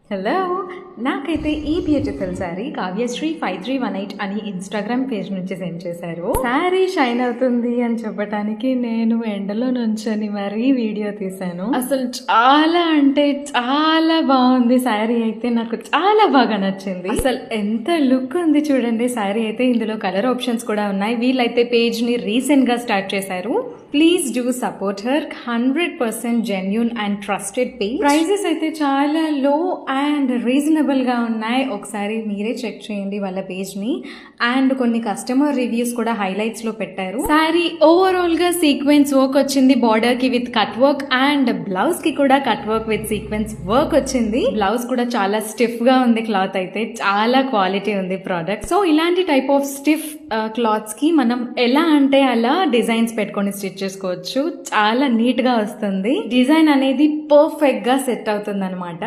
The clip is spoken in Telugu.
హలో, నాకైతే ఈ బ్యూటిఫుల్ శారీ కావ్యశ్రీ 5318 అని ఇన్స్టాగ్రామ్ పేజ్ నుంచి సెండ్ చేశారు. శారీ షైన్ అవుతుంది అని చెప్పడానికి నేను ఎండలో నుంచొని మరీ వీడియో తీశాను. అసలు చాలా అంటే చాలా బాగుంది. శారీ అయితే నాకు చాలా బాగా నచ్చింది. అసలు ఎంత లుక్ ఉంది చూడండి. శారీ అయితే ఇందులో కలర్ ఆప్షన్స్ కూడా ఉన్నాయి. వీళ్ళైతే పేజ్ ని రీసెంట్ గా స్టార్ట్ చేశారు. Please do support her. 100% genuine and trusted page. Prices అయితే చాలా లో అండ్ రీజనబుల్ గా ఉన్నాయి. ఒకసారి మీరే చెక్ చేయండి వాళ్ళ పేజ్ ని. అండ్ కొన్ని కస్టమర్ రివ్యూస్ కూడా హైలైట్స్ లో పెట్టారు. శారీ ఓవరాల్ గా సీక్వెన్స్ వర్క్ వచ్చింది. బార్డర్ కి with cut work and blouse కి కూడా cut work with sequence work వచ్చింది. బ్లౌజ్ కూడా చాలా స్టిఫ్ గా ఉంది. క్లాత్ అయితే చాలా క్వాలిటీ ఉంది ప్రోడక్ట్. సో ఇలాంటి టైప్ ఆఫ్ స్టిఫ్ క్లాత్స్ కి మనం ఎలా అంటే అలా డిజైన్స్ పెట్టుకొని స్టిచ్ చేసుకోవచ్చు. చాలా నీట్ గా వస్తుంది. డిజైన్ అనేది పర్ఫెక్ట్ గా సెట్ అవుతుంది అనమాట.